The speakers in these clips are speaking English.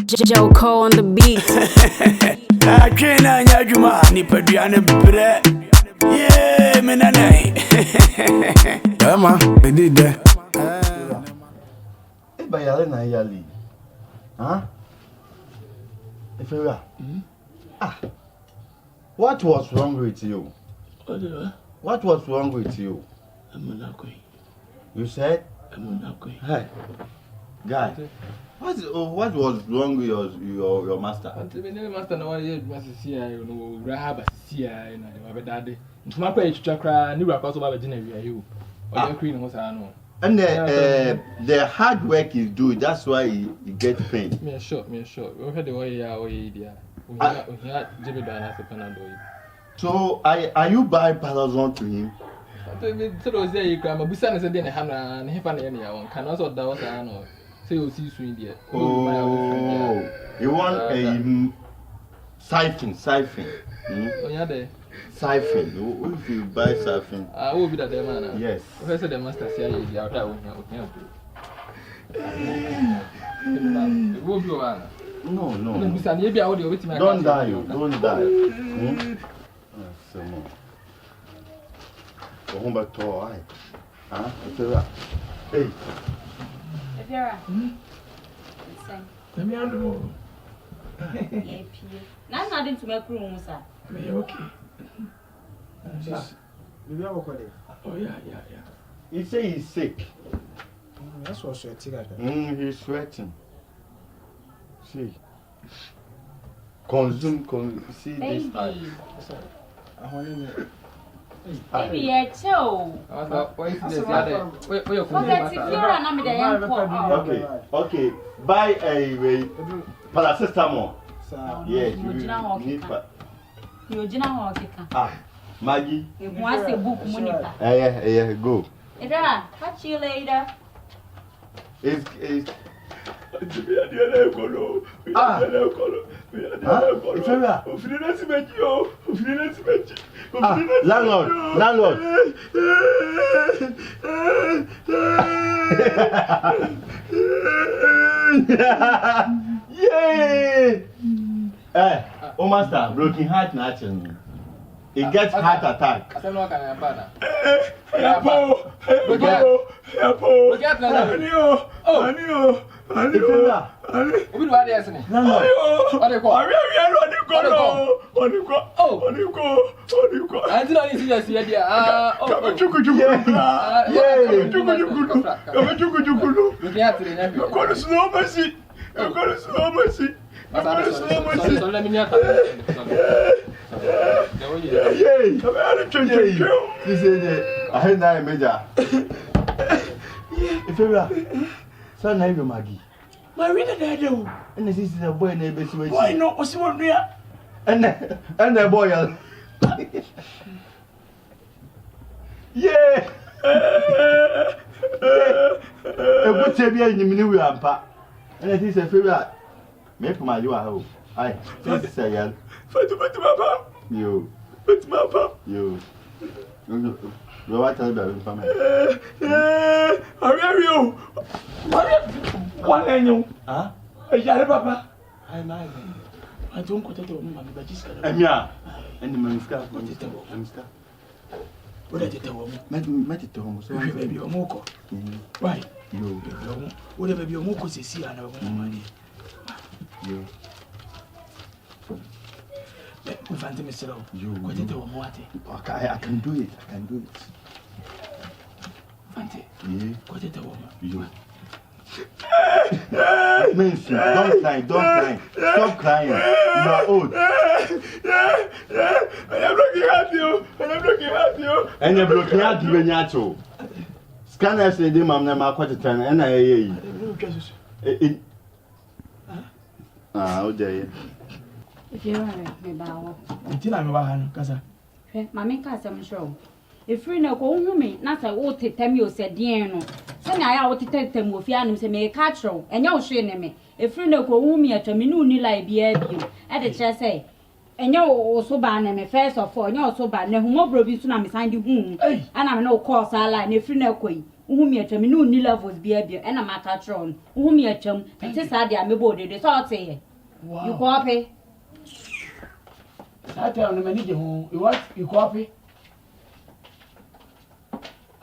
Joko on the beat. I can't nyajuma ni padiane bre. Yeah, menane. Berma Bediide. Bayale na yali. Huh? If you are. What was wrong with you? What was wrong with you? You said? Hey, guy. What was wrong with your master? Master no one master see no grab see na my daddy. Ntuma kwa echuchakra ni rapa so ba be gina wi ayo. O dey queen ho sa no. And the hard work is due. That's why he gets paid. Me sure. We heard the way ya o ye dia. We had Jimmy Dana se panado. So are you buying Palazon to him? So those there you come busa na se dey na ha na he fa na ye na ya won kan so da wo sa no. Say you see swing there. Oh, you want a siphon? Oh yeah, there. Siphon. If you buy siphon, Who be that man? Yes. If the master say you out there, No. Don't die. So more. Go back to our eye. Hey. Vera. Let me handle. Now nothing to make room, sir. Okay. Oh yeah. He say he's sick. That's what sweating. He's sweating. See. Consume. See this eye. Baby, yeah, chill. Okay. Buy a paracetamol. Yes, you need Maggie. You want a book, Monica. Yeah, go. Catch you later. It's landlord. Yay! Oh master, broken heart natural. It gets heart attack. Maggie. My reader there do. And this is a boy neighbor. Why not? What's what we are? And the boy. Yeah. A good baby in the middle of the and it is a favorite. Make my you are home. I say, yeah. You. You what tell them from me? Are you? What are you? Huh? Papa. I don't go to the woman, but just and the minister. What did you tell me? Met it to home. So baby, your moko. Why? You. Whatever your moko says, see, I know money. You. We find him, Mr. You. What did you want? Okay, I can do it. Fante. What did the woman? You. Don't cry. Stop crying. You are old. I am looking at you. And you're looking at you when you're Scanner said, Mamma, my quarter time, and I hear you. How dare you? If you're me bow. Until I'm a casa. Mammy Cassam show. If you know, go me, not I ought to tell you, said Diano. Send I ought to tell them with Yanum, say, me a catro, and you'll shame me. If you know, go me at a minute like be at the chair say. And you're also ban me first of all, you're so bad, no more brothers to me sign you, and I'm no course I like if you know, Uhumi atwam no ni levels bia and I'm a tron. Uhumi atwam and say sad ya mebo de so say. You copy. That time no manage who you what you copy.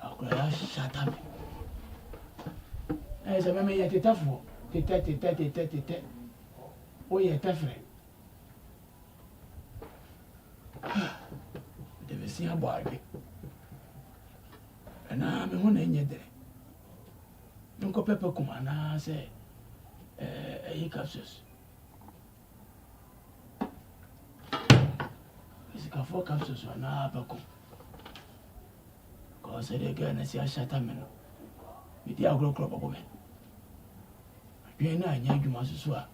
Akura shut up. As a meme yet tafo. Tete. Oh yeah, tafre. They will see a boy. And I'm one in your day. Don't go pepper come and I say, he captures. It's a 4 capsules or now, Paco. Cause I again, I see a shattaman with the agro crop of women. You know, you must swear.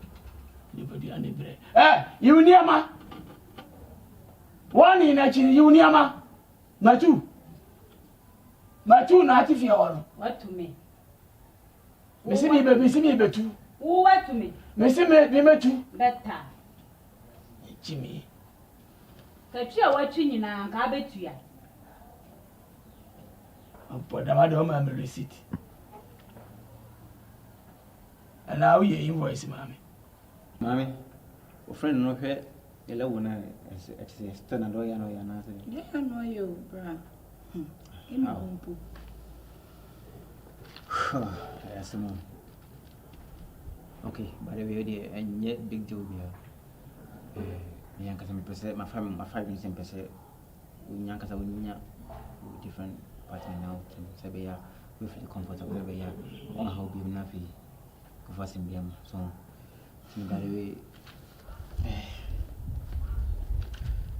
Nobody and the bread. Eh, you near ma? One in actually, you near ma? Not two. My two not if you are. What to me? Missy me, but two. Who what to me? Missy me, two. Better. Jimmy. Katia watching in a garbage to ya. But the madam receipt. And now you invoice, mammy. Mammy, a friend no hair, a low one as a stern and lawyer, no, you're not. Yeah, I know you, bra. In my own book. Yes, mom. Okay, by the way, and yet big deal here. Yankas, my family, my 5 minutes and per se. Yankas, I will different partner now. Sabia, we feel comfortable wherever you are. One how be nothing. Go for some beam. So, by the way,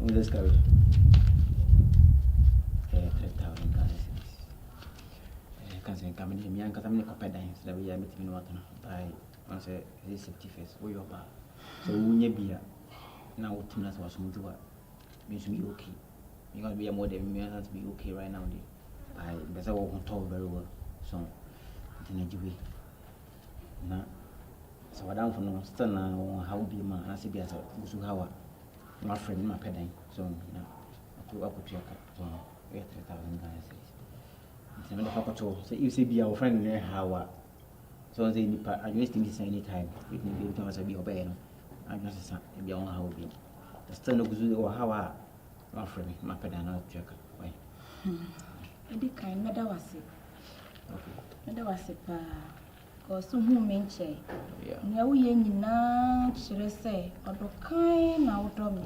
let's go. 3,000 dollars. Can't say coming to me and Catamini Coppedines that we are meeting water by once a safety face. We are back. So, we be now 2 minutes was moved to work. Means to be okay. You're going to be a more than me to be okay right now. I guess I won't talk very well. So, it's an edgy. Now, so I don't know, still now, how be my answer be as a Gusuhawa, my friend, my pedding. So, now, I put your cut. So, we have 3,000 dollars. It's another papa. So, you see, be our friend there, how so they I used to miss any time. We can be able to be obeying. I'm just a son, be on how be. The stand of Guzu or how my friend, my pedana check. Why? I did kind of was it. Okay. There was a pa. Or some who mention. Now we ain't now, should I say, or do kind out of me.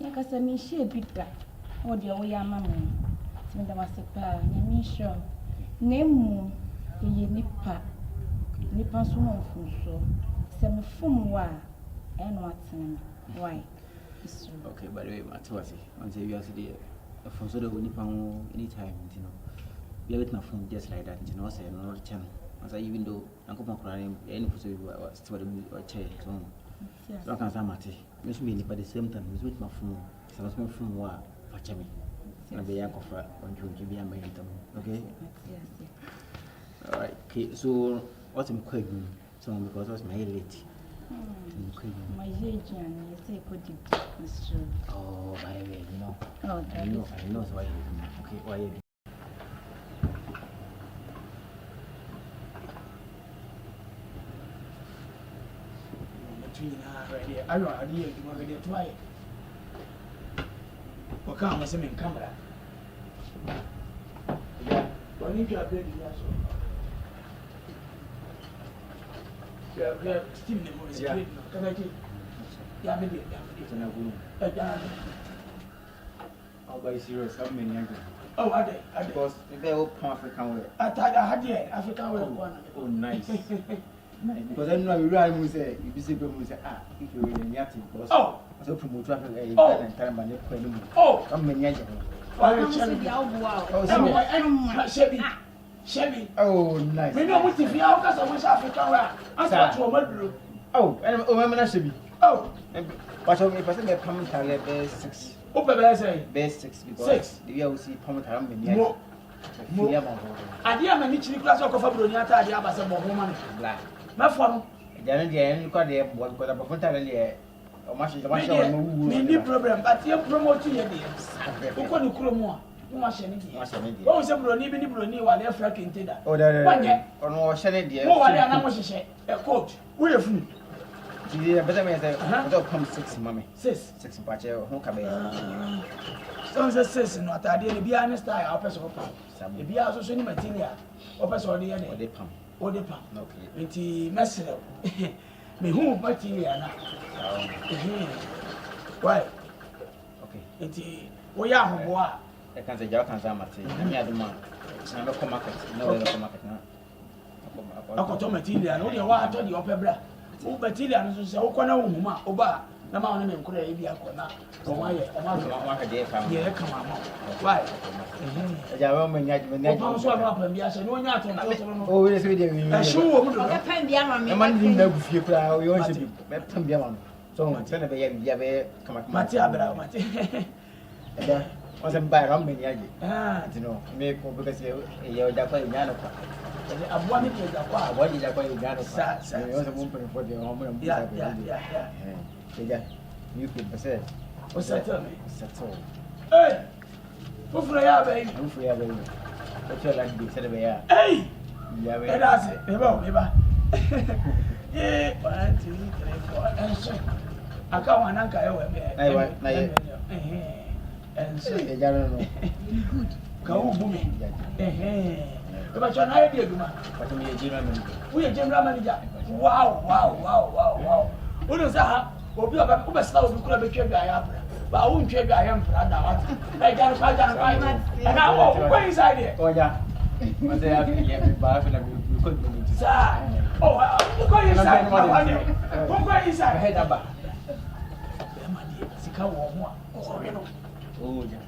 Like I said, me she bit that. Oh, dear, we are mammy. There was a pa, me sure. Name ye nippa. Nippa soon so. Send from why and what's why? Okay, by the way, Matwasi, once you are the phone so that we nippa anytime, you know. We have it my phone just like that, you know, say another channel. As I even though Uncle Macron, any person was to a chair, so I can't say Matty. Miss me, but the same time, with my phone, so I was my phone, what, me. And the young offer on you give me a minute. Okay? All right, okay, so what's in Quaking? So, because I was my late. My age and say, could you, Mr. Oh, by the way, you know. Oh, I know why you do. Okay, why you do. I don't know, you want to get twice. What kind of some camera? Yeah, when you are ready, yeah, Stephen, can I take? Yeah, maybe. I'll buy serious. How many years? Oh, I did. Because they're all African way. I thought I had the African way. Oh, nice. Because I know everyone will say, if you see people will say, if you're in the active, oh, so promote traffic and time and oh, I'm many. Chevy. Oh, nice. We know what if you are because I wish African. Oh, and women should be. Oh, but if I say they're coming to base 6. Open base 6 because 6. The year we see Pomatam in I dear my Mitchell class of Fabronia, I have a some woman. Black. My phone. Then you got there because I'm a fontaine. Or much is a problem, but you're promoting your names. Who can you call more? Mo hye ne die. Wo se broni bi ni broni wale afra kente da. Oh da. Wanye. Ono wo hye ne die. Mo wale ana mo hye e coat. Wo ye funu. Didi na beta me say, do come 6 mama. 6 mpache ho ka be. So say 6 no atade ne bia ne style a person pam. E bia so ni material. O person o de ye ne. O de pam. Okay. Nti mesere. Me hu material na. Why? Okay. Nti wo ya hobo a e kan say jaw kan say mate. Na me aduma. Na me come market. Na we come market na. Akoto material no de wa ato de opebra. Wo material no so say wo kona wo huma oba na ma wona me nkora e bi akona. O ma ye, o ma ka de fa. Ye ka ma ma. Why? Ja we mo nya O pa so ma pa bia se no nya ato na so no. O we se de wi. E shu wo mu do. O pam bia ma me. E man ni na gufie kura o yo se bi. Me pam bia ma. So se na be ya bia be kama. Mate abra mate. Eda o se ba ram me ni aje. Ti no me ko be se ye o da kwa nya no kwa. Abua ni ke da kwa. Abua ni da kwa nya no. Sa. Yo se mo pe for de o mo na. Yeah. Eja. You could be said. O settle me. Settle. Hey. Fufura ya be. Fufura ya be. O che la di se de be ya. Hey. Ya be. Eda se. Me ba. Yeah, 1 2 3 4 and so. Aka wana nka ewe me. Na ye. And so. Eja no. Good. Ka wo bu me. E ba cho na ye di eduma. But me ye general manager. We ye general manager. Wow. Uno sa obi oba ko be sla obi kura be twa bia ya bra. Ba wo ntwa bia ya mpra da wa. Na ja no pa. Na go inside there. Oja. Mas é a filha me baixo na minha coisa. Sa. Oh, go inside. Go inside. Head aba. Berma die. Sika wo mo a. Ko we no. Oja.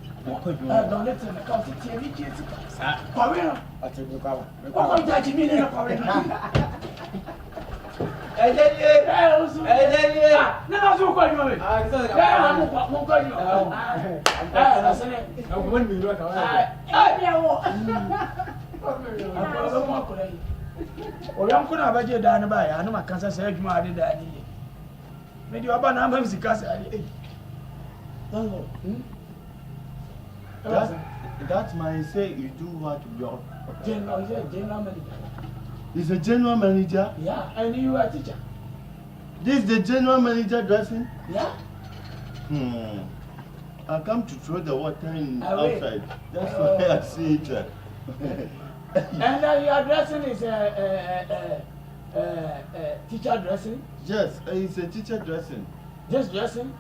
Ko ju. Don't let me come to TV kids. Sa. Ko we no. Ati bu ka. Ko jaji mi ne ko we no. Ejelie. Na na so ko ju me. Mo ko ju. Na sene. Na ko man mi ro ka wa. Ya wo. Akwa mo ko dai. O yam ko na abaje da ne ba ya no makansa sai adwuma ade da ni. Me di oba na am sika sai ade. Landlord. That man say you do what your General manager. He's a general manager. Yeah, and you are a teacher. This is the general manager dressing. Yeah. I come to throw the water in Away. outside. That's why I see it. And your dressing is teacher dressing? Yes, it's a teacher dressing. Just dressing?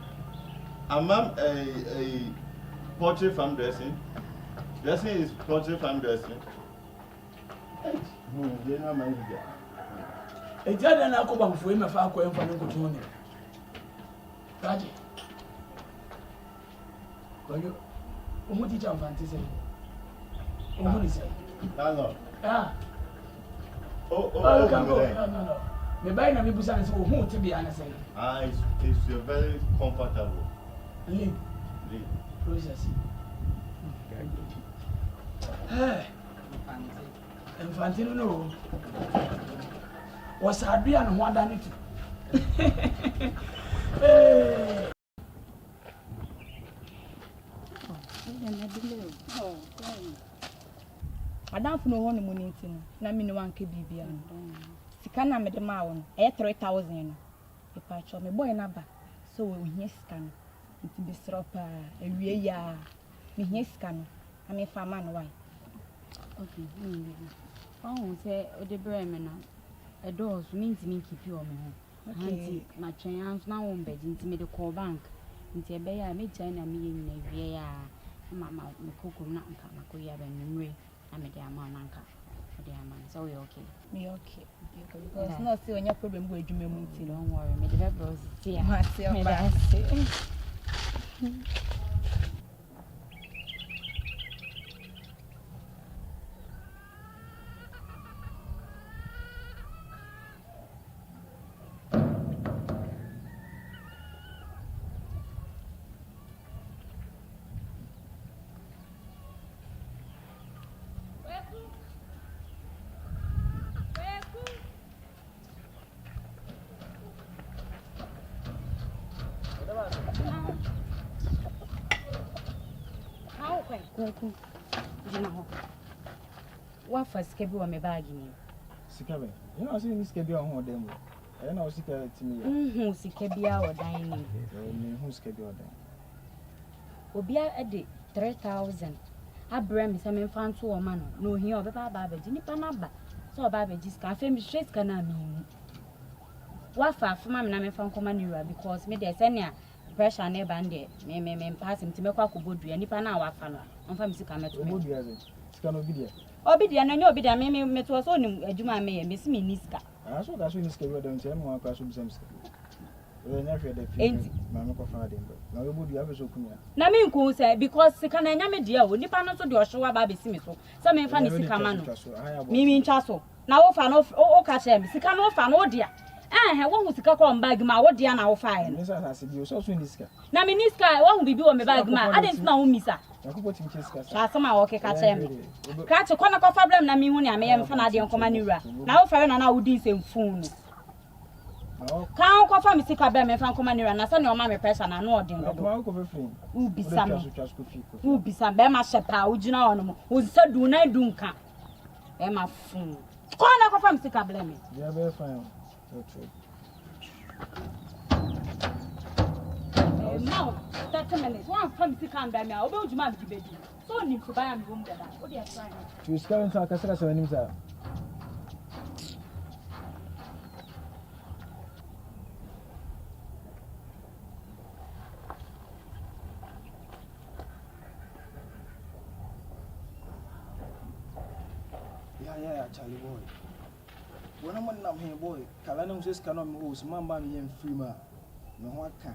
I'm a poultry farm dressing. Dressing is poultry farm dressing. General manager. A judge and I come back for him if I go in for him to me. Kaji. Koyo. Omo teacher of fantasy. Omo is. Landlord. No. Me buy na me busa na say who to be answer. It's very comfortable. Leave. Process. Hey. Infantino no. Was Adrian who had done it? Hey. Madam for no one money na me no anke bibia no. Sika na me de ma won. 3,000 no. E pa cho me boy na ba. So we hia sika no. Nti be sropa awie ya. Me hia sika no. Ame fa ma no why. Okay. Oh, say the Berma na. A doors means me keep you on me. Okay. My chance now on bed into me the call bank. Into a bay I made China me in a year. Mamma, the cook will not come. I could have been ring. I made the amount anchor. The amount. So you're okay. Me okay. Because not see on your problem where you may move to. Don't worry, me the bros. Yeah, How okay. gyina hɔ. Wafa sika bi wɔ me bag ni. Sika be. You know say sika bi wɔ ho dan mu. Na o sika timi ya. Sika bi a wɔ dan ni. Me hu sika bi wɔ dan. Obi a de 3,000. Abraham me say me fa nto wo ma no. No hia obeba ba ba gi nipa na ba. So oba ba gi sika afa me straight sika na me hu. Wafa afama me na me fa nkoma ni wura because me dey say ne pressure na ba nde me pass me timekwa akobodua nipa na wafa no. Onfa me sika meto me. Obodua ze. Sika no bi Obidia no nya obidia me to so ni adwuma me ye me si me ni sika. So da so ni sika bi wɔ dan ntia me wa kwa so bisam sika. Nya hwɛ da fi. Ma me kɔ fa dem ba. Na obodua be so kunya. Na me nku say because sika na nya me dia o nipa no so de ohwewa ba be si me so. Say me fa ni sika ma no. Me ntwa so. Na wo fa no o ka che me sika no fa no dia. Wo hu sika ko bag ma wo dia na wo fa ye no. Me sa se bi o so ni sika. Na me ni sika wo hu bibi wo me bag ma adent na wo misa. Yakupoti mi sika. Sa sama wo ke ka che me. Ka che kona ko fa problem na me hu ni ame ye me fa na de nkoma ni wura. Na wo fa na wo di nsɛmfun no. Kan ko fa mi sika be me fa nkoma ni wura na sa ne o ma me pressure na no odin do. U bisa me. U bisa be ma shepa u gina ono mo. U sa du na du nka. E ma fun. Kona ko fa mi sika ble me. Ya be fine. Now, 30 minutes. One from the can by me. I'll be my baby. So, need to buy a room there. What are you trying to scare into a castle? So, any sir. Yeah, Charlie boy. When I'm here, boy, Kalanum says, Canon was Mamma and Freema. No one can.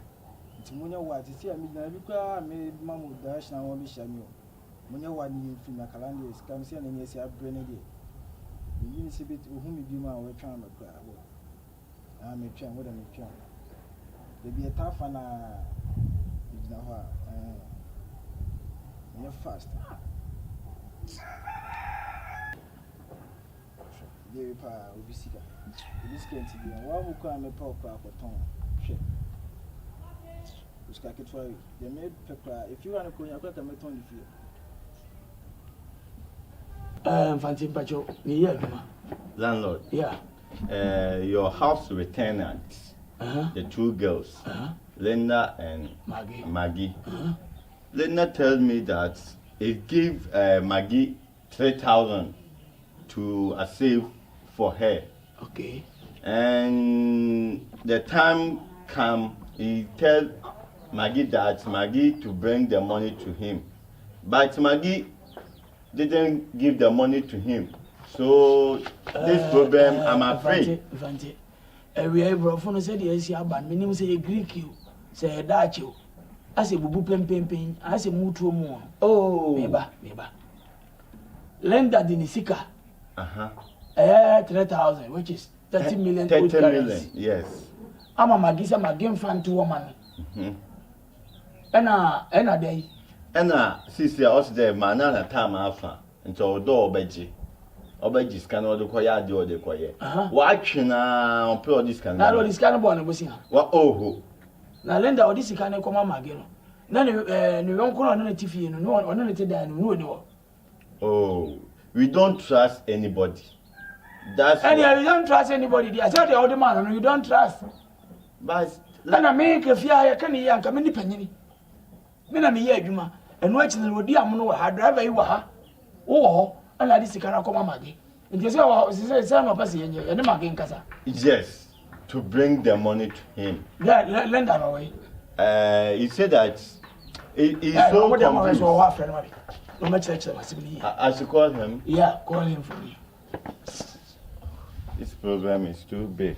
Munya wa ti see me na bi kwa me mamu dash na won bi shamio munya wa ni fi na kalanda is kam see na nyesi abre ne de yi ni se bit ohu mi bi ma we twa na kwa abo me twa wo da me twa de bi eta fa na na ho me fast de pa obi sika nti bi wa bu kwa me pa kwa akoton hwe if you want to go, you're going to make on the field. Pacho, Landlord. Yeah. Your house retainers, the two girls, Linda and Maggie. Linda tells me that it gave Maggie 3,000 to a save for her. Okay. And the time come, he tell Maggie that Maggie to bring the money to him, but Maggie didn't give the money to him. So this problem, I'm afraid. We have brought said yes, yeah, but minimum say Greek you, say Dutch you. I say bubu pem, I say mutuo more. Oh, meba. Lender dinisika. 3,000, which is 30 million. 30 million, yes. I'm a Maggie, I'm a game fan to woman. Ena day. Ena sisi also there mana na time afa nto odo obeji scan odo koya de ode koye wa twena on play this scan na this scan bo na bosi ha wa oho na lenda odi scan ko mama ge no na ne yonko no na tifie no ono ne te dan no ni wo. Oh, we don't trust anybody. That's and you don't trust anybody there. I tell the old man no, you don't trust. But na make afia ka ne yanka me ni panyini me na me ye adwuma eno achi na odi am no wa ha driver yi wa ha wo ana di sika na koma mage nti se no pass yenye ye ne mage nkasa. Yes, to bring the money to him. Yeah, lend that away. He said that he's so confused. No much I should call him. Yeah, call him for me. This program is too big.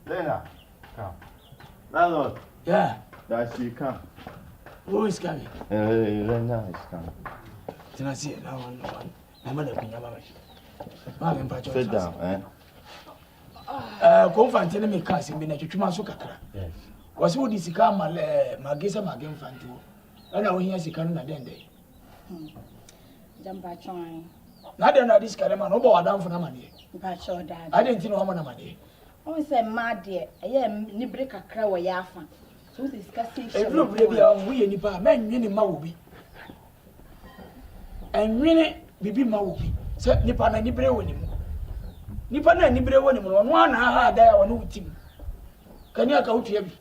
Lena, come. Landlord. Yeah. That she come. Who is coming? Lena is coming. Then I see it now one. I'm going to sit down, eh? Confantine me cast in Minachuma Sukatra. Yes. Was who this come Magisa Magin Fantu? I know he has a cannon at the end. Jump by trying. Not another this caraman, no more down for no money. Pacho, Dad. I didn't know how much money. Oh, say, my dear, I am Nibrika Crow Yafa. So discussing. Every baby we any pa men nwini ma wo bi. Enwini bibi ma wo bi. Se nipa na nibere woni mu. Nipa na nibere woni mu no ana ha da ya woni utim. Kani aka utua bi.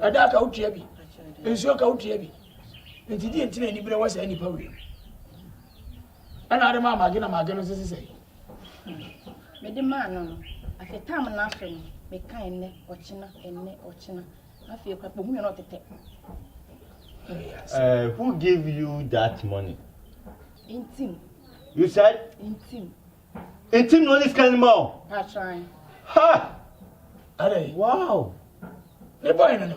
Ada aka utua bi. Ensuo aka utua bi. Nti di enti na nibere wo se nipa we. Ana ade ma mage na mage no sese. Me de ma no. Afi tam na afi no. Me kan enne ochina. Afi kwa po mu no tete. Who gave you that money? Intim. You said? Intim. Intim no this kind more. That's right. Ha! Are. Wow. Ne boy no.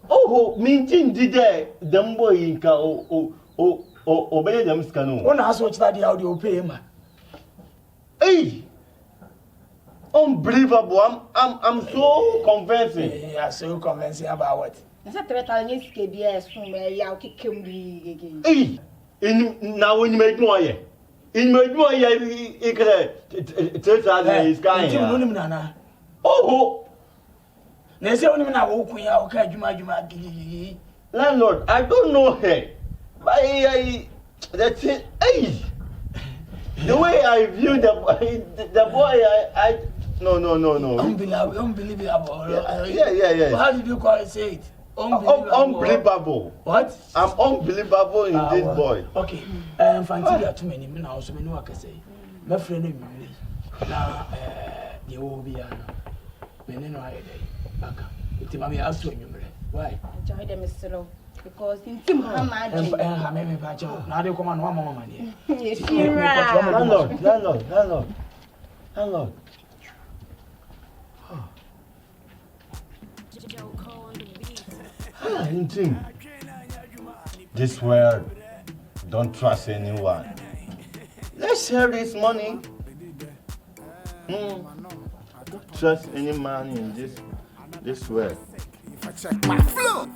Oh, mintin did them boy in ka obey them scanu. One has watched that the audio pay ma. Hey! Unbelievable. I'm so convincing. Yeah, so convincing about what? I said to you KBS from ya kikem again. Hey! Now when you make more ye. In my more ye is kind. Oh! Na say only na wo kun ya o ka adwuma gigi. Landlord, I don't know her. But that's it. Hey! The way I view the boy, I no. Unbelievable. Yeah. How did you call it? Say it. Unbelievable. What? I'm unbelievable in this boy. Okay. Fancy too many men also me no aka say. My friend me na the obi ana. Me no aye dey. Baka. It mama ask to nyumre. Why? Enjoy them slow because intim ha ma adi. Ha me pa cha. Na dey come no mama ne. Landlord. This world, don't trust anyone. Let's share this money. Don't trust any man in this world.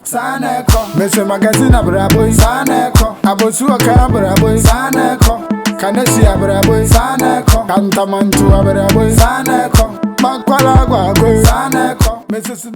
Saneko, Mr. Magazine Abraboy, Saneko, Abosu Abraboy, Saneko, Kanesi Abraboy, Saneko, Kantamantu Abraboy, Saneko, Makwala Saneko, Mrs.